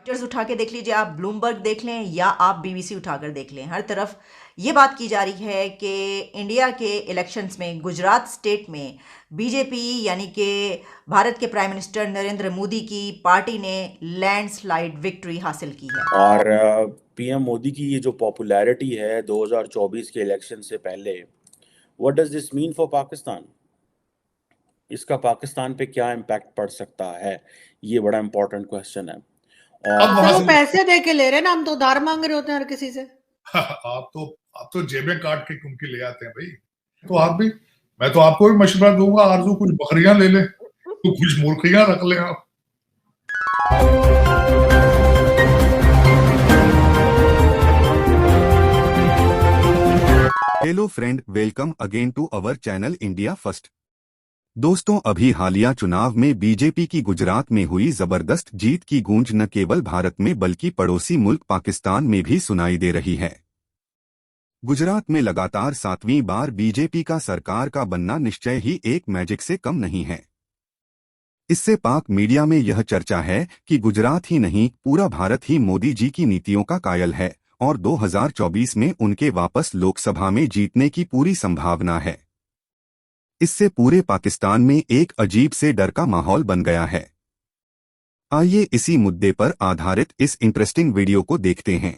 Reuters उठा के देख लीजिए, आप ब्लूमबर्ग देख लें या आप बीबीसी उठाकर देख लें, हर तरफ ये बात की जा रही है कि इंडिया के इलेक्शंस में गुजरात स्टेट में बीजेपी यानी कि भारत के प्राइम मिनिस्टर नरेंद्र मोदी की पार्टी ने लैंडस्लाइड विक्ट्री हासिल की है। और पीएम मोदी की ये जो पॉपुलैरिटी है 2024 के इलेक्शन से पहले, what does this mean for Pakistan? इसका पाकिस्तान पे क्या इम्पैक्ट पड़ सकता है? ये बड़ा इंपॉर्टेंट क्वेश्चन है। अब और वहां वो से पैसे दे के ले रहे हैं ना, हम तो उधार मांग रहे होते हैं हर किसी से। आप तो आप तो जेबें काट के उनकी ले आते हैं भाई। तो आप भी, मैं तो आपको भी मशवरा दूंगा, आरजू कुछ बकरियां ले ले, तो कुछ मुर्गियां रख ले आप। Hello friend, welcome again to our channel India first. दोस्तों, अभी हालिया चुनाव में बीजेपी की गुजरात में हुई जबरदस्त जीत की गूंज न केवल भारत में बल्कि पड़ोसी मुल्क पाकिस्तान में भी सुनाई दे रही है। गुजरात में लगातार 7वीं बार बीजेपी का सरकार का बनना निश्चय ही एक मैजिक से कम नहीं है। इससे पाक मीडिया में यह चर्चा है कि गुजरात ही नहीं पूरा भारत ही मोदी जी की नीतियों का कायल है और 2024 में उनके वापस लोकसभा में जीतने की पूरी संभावना है। इससे पूरे पाकिस्तान में एक अजीब से डर का माहौल बन गया है। आइए इसी मुद्दे पर आधारित इस इंटरेस्टिंग वीडियो को देखते हैं।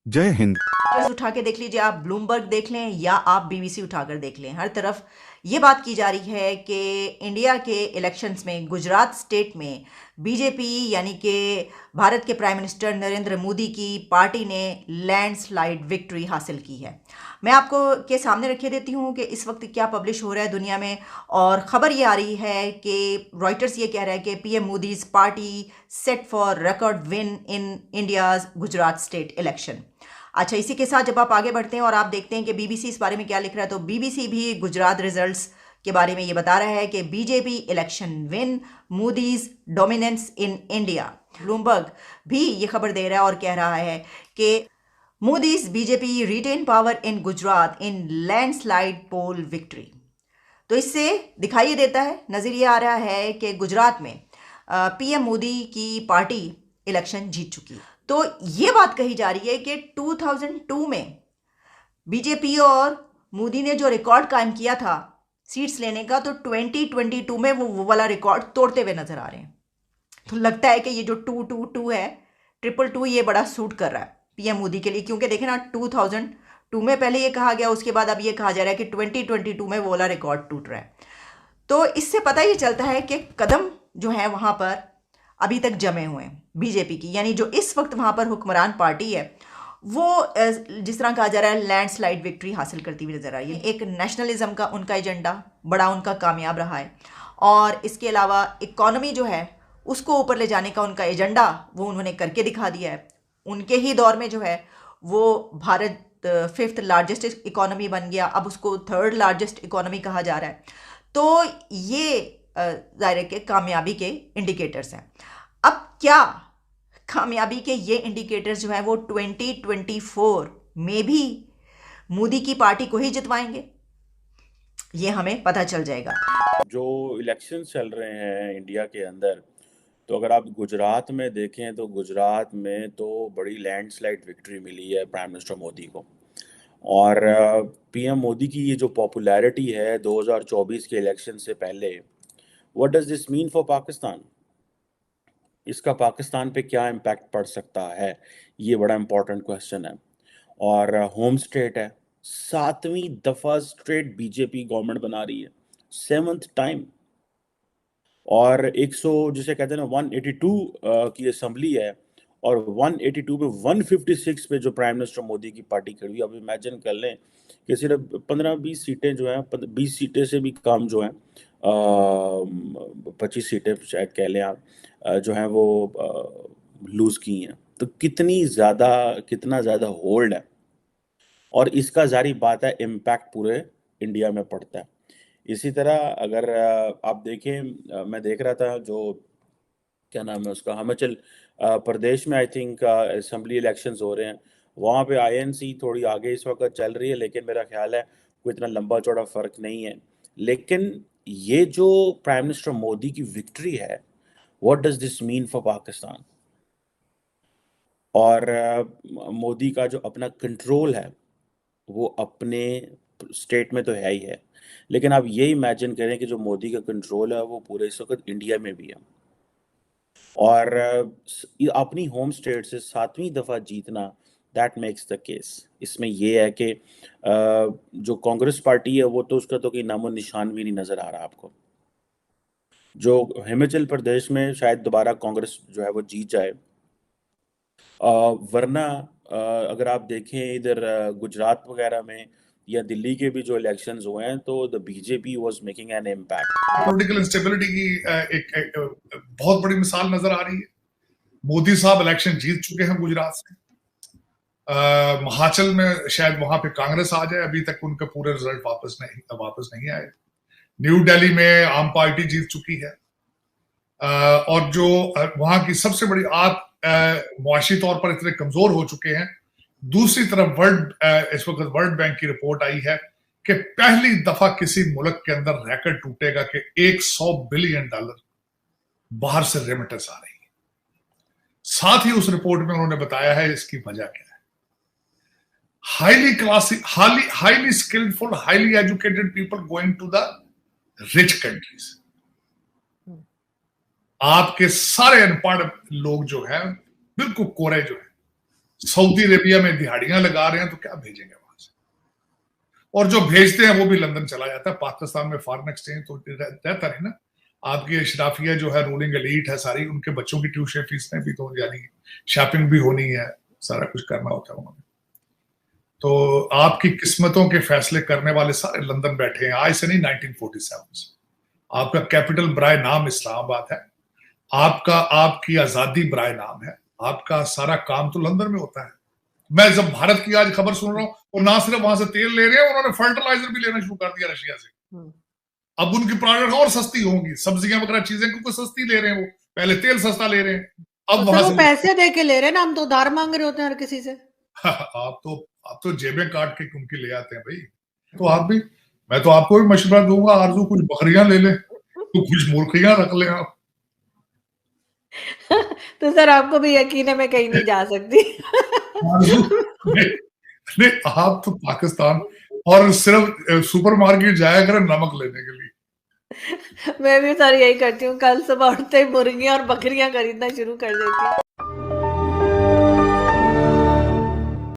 जय हिंद। रॉयटर्स उठा के देख लीजिए, आप ब्लूमबर्ग देख लें या आप बीबीसी उठाकर देख लें, हर तरफ ये बात की जा रही है कि इंडिया के इलेक्शंस में गुजरात स्टेट में बीजेपी यानी कि भारत के प्राइम मिनिस्टर नरेंद्र मोदी की पार्टी ने लैंडस्लाइड विक्ट्री हासिल की है। मैं आपको के सामने रखे देती हूँ कि इस वक्त क्या पब्लिश हो रहा है दुनिया में, और ख़बर ये आ रही है कि रॉयटर्स ये कह रहा है कि PM Modi's party set for record win in India's Gujarat state election. अच्छा, इसी के साथ जब आप आगे बढ़ते हैं और आप देखते हैं कि बीबीसी इस बारे में क्या लिख रहा है, तो बीबीसी भी गुजरात रिजल्ट्स के बारे में ये बता रहा है कि BJP election win, Modi's dominance in India. Bloomberg भी ये खबर दे रहा है और कह रहा है कि Modi's BJP retain power in Gujarat in landslide poll victory. तो इससे दिखाई देता है, नजर ये आ रहा है कि गुजरात में पीएम मोदी की पार्टी इलेक्शन जीत चुकी है। तो ये बात कही जा रही है कि 2002 में बीजेपी और मोदी ने जो रिकॉर्ड कायम किया था सीट्स लेने का, तो 2022 में वो वाला रिकॉर्ड तोड़ते हुए नजर आ रहे हैं। तो लगता है कि ये जो 222 है, 222, ये बड़ा सूट कर रहा है पीएम मोदी के लिए, क्योंकि देखें ना, 2002 में पहले ये कहा गया, उसके बाद अब ये कहा जा रहा है कि 2022 में वो वाला रिकॉर्ड टूट रहा है। तो इससे पता ये चलता है कि कदम जो है वहाँ पर अभी तक जमे हुए हैं बीजेपी की, यानी जो इस वक्त वहाँ पर हुक्मरान पार्टी है वो जिस तरह कहा जा रहा है लैंडस्लाइड विक्ट्री हासिल करती हुई नजर आ रही है। एक नेशनलिज्म का उनका एजेंडा बड़ा उनका कामयाब रहा है, और इसके अलावा इकॉनमी जो है उसको ऊपर ले जाने का उनका एजेंडा वो उन्होंने करके दिखा दिया है। उनके ही दौर में जो है वो भारत 5th लार्जेस्ट इकॉनमी बन गया, अब उसको 3rd लार्जेस्ट इकॉनमी कहा जा रहा है। तो ये ज़ाहिर के कामयाबी के इंडिकेटर्स हैं। अब क्या कामयाबी के ये इंडिकेटर्स जो हैं वो 2024 में भी मोदी की पार्टी को ही जितवाएंगे, ये हमें पता चल जाएगा। जो इलेक्शन चल रहे हैं इंडिया के अंदर, तो अगर आप गुजरात में देखें तो गुजरात में तो बड़ी लैंडस्लाइड विक्ट्री मिली है प्राइम मिनिस्टर मोदी को। और पीएम मोदी की ये जो पॉपुलैरिटी है 2024 के इलेक्शन से पहले, what does this mean for Pakistan? इसका पाकिस्तान पे क्या इम्पैक्ट पड़ सकता है? ये बड़ा इंपॉर्टेंट क्वेश्चन है। और होम स्टेट है, 7वीं दफा स्ट्रेट बीजेपी गवर्नमेंट बना रही है, 7th टाइम। और 100 जिसे कहते हैं ना 182 की असेंबली है, और 182 पे 156 पे जो प्राइम मिनिस्टर मोदी की पार्टी खड़ी हुई। अब इमेजिन कर लें कि सिर्फ 15-20 सीटें जो हैं, 20 सीटें से भी कम जो हैं, 25 सीटें शायद कह लें आप, जो हैं वो लूज की हैं। तो कितना ज़्यादा होल्ड है, और इसका जारी बात है इम्पैक्ट पूरे इंडिया में पड़ता है। इसी तरह अगर आप देखें, मैं देख रहा था जो क्या नाम है उसका, हिमाचल प्रदेश में आई थिंक असेंबली इलेक्शंस हो रहे हैं। वहाँ पे आईएनसी थोड़ी आगे इस वक्त चल रही है, लेकिन मेरा ख्याल है कोई इतना लंबा चौड़ा फर्क नहीं है। लेकिन ये जो प्राइम मिनिस्टर मोदी की विक्ट्री है, what does this mean for Pakistan? और मोदी का जो अपना कंट्रोल है वो अपने स्टेट में तो है ही है, लेकिन आप ये इमेजिन करें कि जो मोदी का कंट्रोल है वो पूरे इस वक्त इंडिया में भी है। और अपनी होम स्टेट से 7वीं दफ़ा जीतना, दैट मेक्स द केस। इसमें ये है कि जो कांग्रेस पार्टी है वो तो उसका तो कोई नामो निशान भी नहीं नज़र आ रहा आपको। जो हिमाचल प्रदेश में शायद दोबारा कांग्रेस जो है वो जीत जाए, वरना अगर आप देखें इधर गुजरात वगैरह में या दिल्ली के भी जो इलेक्शंस हुए हैं तो the BJP was making an impact. Political instability की एक बहुत बड़ी मिसाल नजर आ रही है। मोदी साहब इलेक्शन जीत चुके हैं गुजरात से। हिमाचल में शायद वहां पे कांग्रेस आ जाए, अभी तक उनके पूरे रिजल्ट वापस नहीं आए। न्यू दिल्ली में आम पार्टी जीत चुकी है। और जो वहां की सबसे बड़ी आप मुआशी तौर पर इतने कमजोर हो चुके हैं। दूसरी तरफ इस वक्त वर्ल्ड बैंक की रिपोर्ट आई है कि पहली दफा किसी मुल्क के अंदर रिकॉर्ड टूटेगा कि $100 बिलियन बाहर से रेमिटेंस आ रही है। साथ ही उस रिपोर्ट में उन्होंने बताया है इसकी वजह क्या है। Highly classic, highly skillful, highly educated people going to the rich countries. आपके सारे अनपढ़ लोग जो है, बिल्कुल कोरे जो है, सऊदी अरेबिया में दिहाड़ियां लगा रहे हैं, तो क्या भेजेंगे वहां से? और जो भेजते हैं वो भी लंदन चला जाता है। पाकिस्तान में फॉरेन एक्सचेंज तो रहता है ना। आपकी अशराफिया जो है, रूलिंग एलीट है सारी, उनके बच्चों की ट्यूशन फीस में भी तो यानी शॉपिंग भी होनी है, सारा कुछ करना होता है उन्होंने। तो आपकी किस्मतों के फैसले करने वाले सारे लंदन बैठे हैं, आज से नहीं 1947 से। आपका कैपिटल बराए नाम इस्लामाबाद है, आपकी आजादी बराए नाम है, आपका सारा काम तो लंदन में होता है। मैं जब भारत की आज खबर सुन रहा हूँ, और ना सिर्फ वहां से तेल ले रहे हैं, उन्होंने फर्टिलाइजर भी लेना शुरू कर दिया रशिया से। अब उनकी प्रोडक्ट और सस्ती होंगी, सब्जियां वगैरह चीजें क्योंकि सस्ती ले रहे हैं, वो पहले तेल सस्ता ले रहे हैं, अब तो वहां वो से पैसे दे के ले रहे हैं ना, हम तो उधार मांग रहे होते हैं हर किसी से। आप तो जेबें काट के उनकी ले आते हैं भाई। तो आप भी, मैं तो आपको भी मशवरा दूंगा, आरजू कुछ बकरियां ले ले, तो कुछ मुर्गियां रख ले आप। तो सर आपको भी यकीन है मैं कहीं नहीं जा सकती। आरजू नहीं, नहीं, आप तो पाकिस्तान और सिर्फ सुपरमार्केट जाया करें नमक लेने के लिए। मैं भी सर यही करती हूँ, कल सुबह उठते ही मुर्गियां और बकरियां खरीदना शुरू कर देती हूँ।